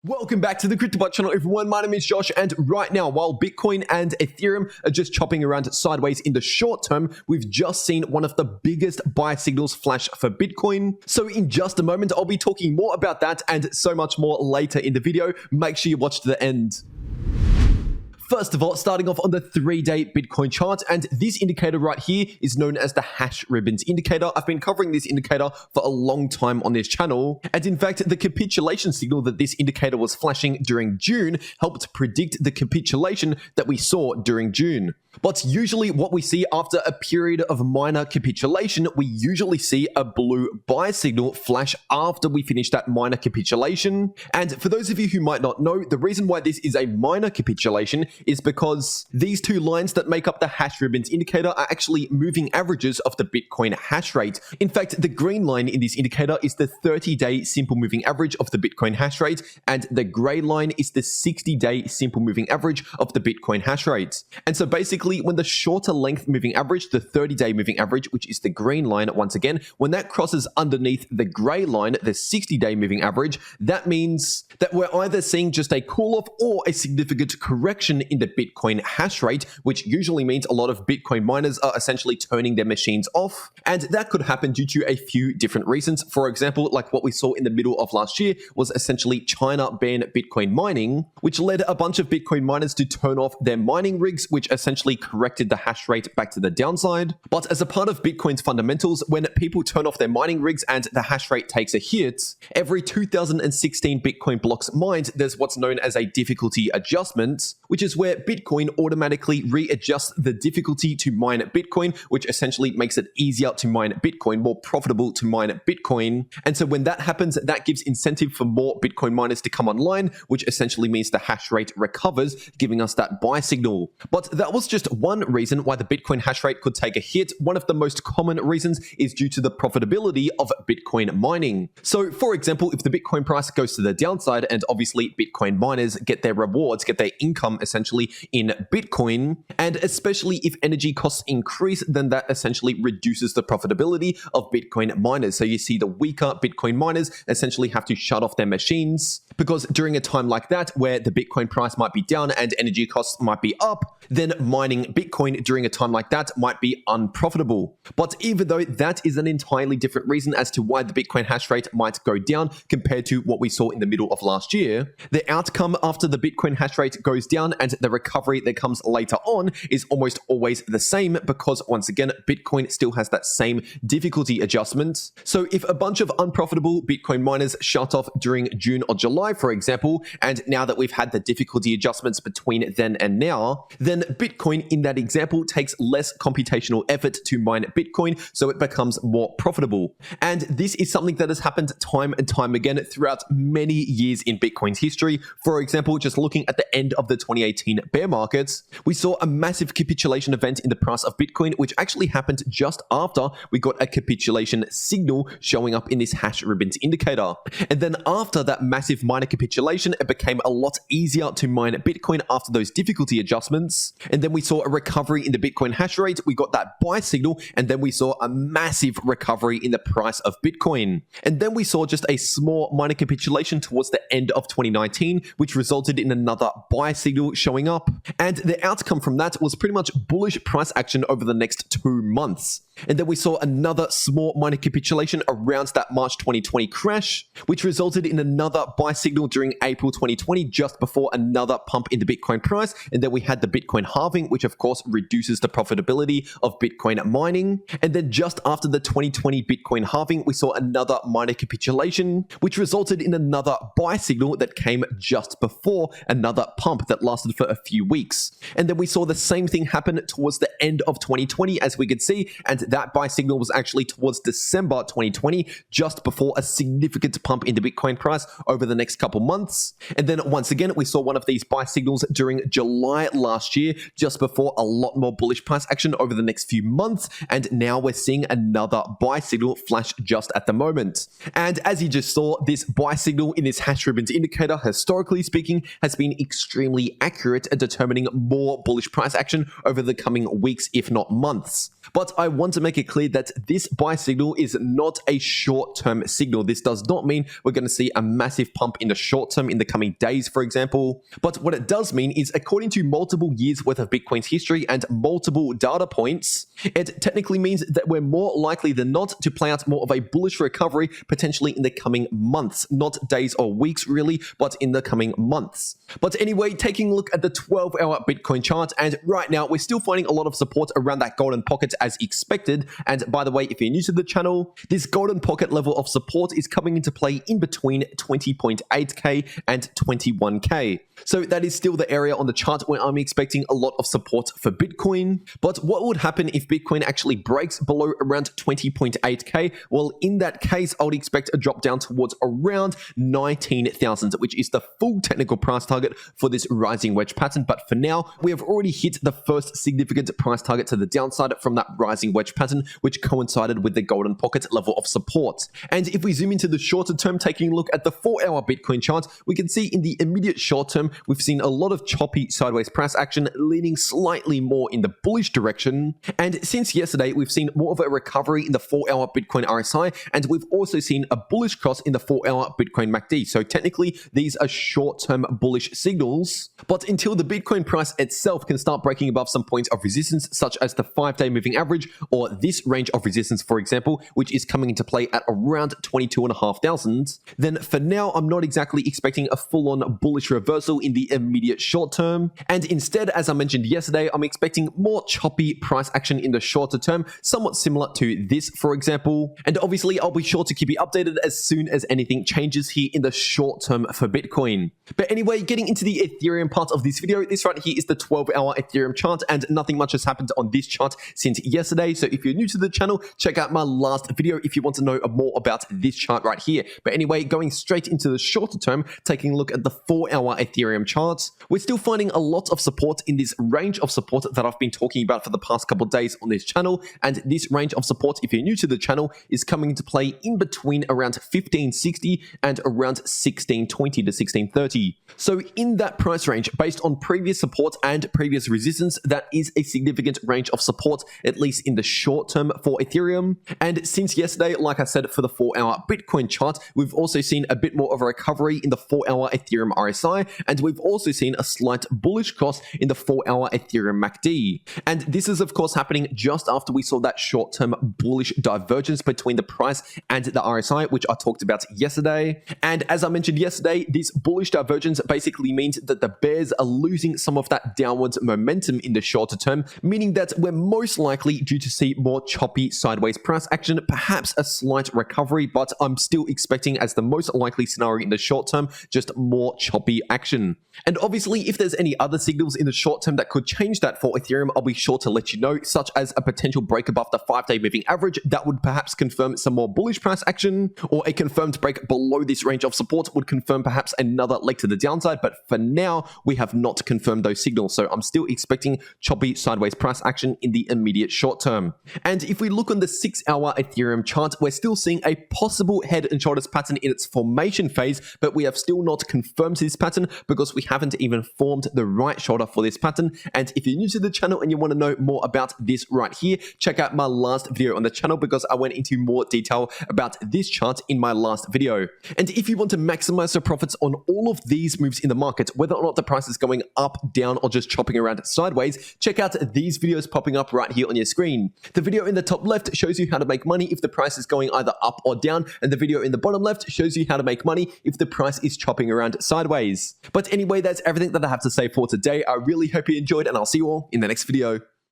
Welcome back to the CryptoWorld channel, everyone. My name is Josh, and right now, while Bitcoin and Ethereum are just chopping around sideways in the short term, we've just seen one of the biggest buy signals flash for Bitcoin. So in just a moment, I'll be talking more about that and so much more later in the video. Make sure you watch to the end. First of all, starting off on the 3-day Bitcoin chart, and this indicator right here is known as the hash ribbons indicator. I've been covering this indicator for a long time on this channel, and in fact, the capitulation signal that this indicator was flashing during June helped predict the capitulation that we saw during June. But usually what we see after a period of minor capitulation, we usually see a blue buy signal flash after we finish that minor capitulation. And for those of you who might not know, the reason why this is a minor capitulation is because these two lines that make up the hash ribbons indicator are actually moving averages of the Bitcoin hash rate. In fact, the green line in this indicator is the 30-day simple moving average of the Bitcoin hash rate, and the gray line is the 60-day simple moving average of the Bitcoin hash rate. And so basically, when the shorter length moving average, the 30-day moving average, which is the green line once again, when that crosses underneath the gray line, the 60-day moving average, that means that we're either seeing just a cool-off or a significant correction in the Bitcoin hash rate, which usually means a lot of Bitcoin miners are essentially turning their machines off. And that could happen due to a few different reasons. For example, like what we saw in the middle of last year was essentially China banned Bitcoin mining, which led a bunch of Bitcoin miners to turn off their mining rigs, which essentially corrected the hash rate back to the downside. But as a part of Bitcoin's fundamentals, when people turn off their mining rigs and the hash rate takes a hit, every 2016 Bitcoin blocks mined, there's what's known as a difficulty adjustment, which is where Bitcoin automatically readjusts the difficulty to mine Bitcoin, which essentially makes it easier to mine Bitcoin, more profitable to mine Bitcoin. And so when that happens, that gives incentive for more Bitcoin miners to come online, which essentially means the hash rate recovers, giving us that buy signal. But that was just one reason why the Bitcoin hash rate could take a hit. One of the most common reasons is due to the profitability of Bitcoin mining. So for example, if the Bitcoin price goes to the downside, and obviously Bitcoin miners get their rewards, get their income essentially in Bitcoin, and especially if energy costs increase, then that essentially reduces the profitability of Bitcoin miners. So you see the weaker Bitcoin miners essentially have to shut off their machines, because during a time like that where the Bitcoin price might be down and energy costs might be up, then mining Bitcoin during a time like that might be unprofitable. But even though that is an entirely different reason as to why the Bitcoin hash rate might go down compared to what we saw in the middle of last year, the outcome after the Bitcoin hash rate goes down and the recovery that comes later on is almost always the same, because once again, Bitcoin still has that same difficulty adjustment. So if a bunch of unprofitable Bitcoin miners shut off during June or July, for example, and now that we've had the difficulty adjustments between then and now, then Bitcoin in that example takes less computational effort to mine Bitcoin, so it becomes more profitable. And this is something that has happened time and time again throughout many years in Bitcoin's history. For example, just looking at the end of the 2018 bear markets, we saw a massive capitulation event in the price of Bitcoin, which actually happened just after we got a capitulation signal showing up in this hash ribbons indicator. And then after that massive minor capitulation, it became a lot easier to mine Bitcoin after those difficulty adjustments. And then we saw a recovery in the Bitcoin hash rate, we got that buy signal, and then we saw a massive recovery in the price of Bitcoin. And then we saw just a small minor capitulation towards the end of 2019, which resulted in another buy signal showing up. And the outcome from that was pretty much bullish price action over the next 2 months. And then we saw another small minor capitulation around that March 2020 crash, which resulted in another buy signal during April 2020, just before another pump in the Bitcoin price. And then we had the Bitcoin halving, which of course reduces the profitability of Bitcoin mining. And then just after the 2020 Bitcoin halving, we saw another minor capitulation, which resulted in another buy signal that came just before another pump that lasted for a few weeks. And then we saw the same thing happen towards the end of 2020, as we could see, and that buy signal was actually towards December 2020, just before a significant pump in the Bitcoin price over the next couple months. And then once again, we saw one of these buy signals during July last year, just before before, a lot more bullish price action over the next few months, and now we're seeing another buy signal flash just at the moment. And as you just saw, this buy signal in this hash ribbons indicator, historically speaking, has been extremely accurate at determining more bullish price action over the coming weeks, if not months. But I want to make it clear that this buy signal is not a short-term signal. This does not mean we're going to see a massive pump in the short term in the coming days, for example. But what it does mean is, according to multiple years worth of Bitcoin's history and multiple data points, it technically means that we're more likely than not to play out more of a bullish recovery potentially in the coming months, not days or weeks really, but in the coming months. But anyway, taking a look at the 12-hour Bitcoin chart, and right now we're still finding a lot of support around that golden pocket as expected. And by the way, if you're new to the channel, this golden pocket level of support is coming into play in between 20.8k and 21k. So that is still the area on the chart where I'm expecting a lot of support for Bitcoin. But what would happen if Bitcoin actually breaks below around 20.8k? Well, in that case, I would expect a drop down towards around 19,000, which is the full technical price target for this rising wedge pattern. But for now, we have already hit the first significant price target to the downside from that rising wedge pattern, which coincided with the golden pocket level of support. And if we zoom into the shorter term, taking a look at the 4-hour Bitcoin chart, we can see in the immediate short term, we've seen a lot of choppy sideways price action leaning slightly more in the bullish direction. And since yesterday, we've seen more of a recovery in the 4-hour Bitcoin RSI, and we've also seen a bullish cross in the 4-hour Bitcoin MACD. So technically, these are short-term bullish signals. But until the Bitcoin price itself can start breaking above some points of resistance, such as the 5-day moving average or this range of resistance, for example, which is coming into play at around 22,500, then for now, I'm not exactly expecting a full-on bullish reversal in the immediate short term. And instead, as I mentioned yesterday, I'm expecting more choppy price action in the shorter term, somewhat similar to this, for example. And obviously, I'll be sure to keep you updated as soon as anything changes here in the short term for Bitcoin. But anyway, getting into the Ethereum part of this video, this right here is the 12-hour Ethereum chart, and nothing much has happened on this chart since yesterday. So if you're new to the channel, check out my last video if you want to know more about this chart right here. But anyway, going straight into the shorter term, taking a look at the 4-hour Ethereum chart, we're still finding a lot of support in this range of support that I've been talking about for the past couple of days on this channel. And this range of support, if you're new to the channel, is coming into play in between around 1560 and around 1620 to 1630. So in that price range, based on previous support and previous resistance, that is a significant range of support, at least in the short term for Ethereum. And since yesterday, like I said, for the 4-hour Bitcoin chart, we've also seen a bit more of a recovery in the 4-hour Ethereum RSI, and we've also seen a slight bullish cross in the 4-hour Ethereum MACD. And this is of course happening just after we saw that short-term bullish divergence between the price and the RSI, which I talked about yesterday. And as I mentioned yesterday, this bullish divergence basically means that the bears are losing some of that downwards momentum in the shorter term, meaning that we're most likely due to see more choppy sideways price action, perhaps a slight recovery, but I'm still expecting, as the most likely scenario in the short term, just more choppy action. And obviously, if there's any other signals in the short term that could change that for Ethereum, I'll be sure to let you know, such as a potential break above the 5-day moving average that would perhaps confirm some more bullish price action, or a confirmed break below this range of support would confirm perhaps another leg to the downside. But for now, we have not confirmed those signals, so I'm still expecting choppy sideways price action in the immediate short term. And if we look on the 6-hour Ethereum chart, we're still seeing a possible head and shoulders pattern in its formation phase, but we have still not confirmed this pattern because we haven't even formed the right shoulder for this pattern. And if you're new to the channel and you want to know more about this right here, check out my last video on the channel because I went into more detail about this chart in my last video. And if you want to maximize your profits on all of these moves in the market, whether or not the price is going up, down, or just chopping around sideways, check out these videos popping up right here on your screen. The video in the top left shows you how to make money if the price is going either up or down, and the video in the bottom left shows you how to make money if the price is chopping around sideways. But anyway, that's everything that I have to say for today. I really hope you enjoyed, and I'll see you all in the next video.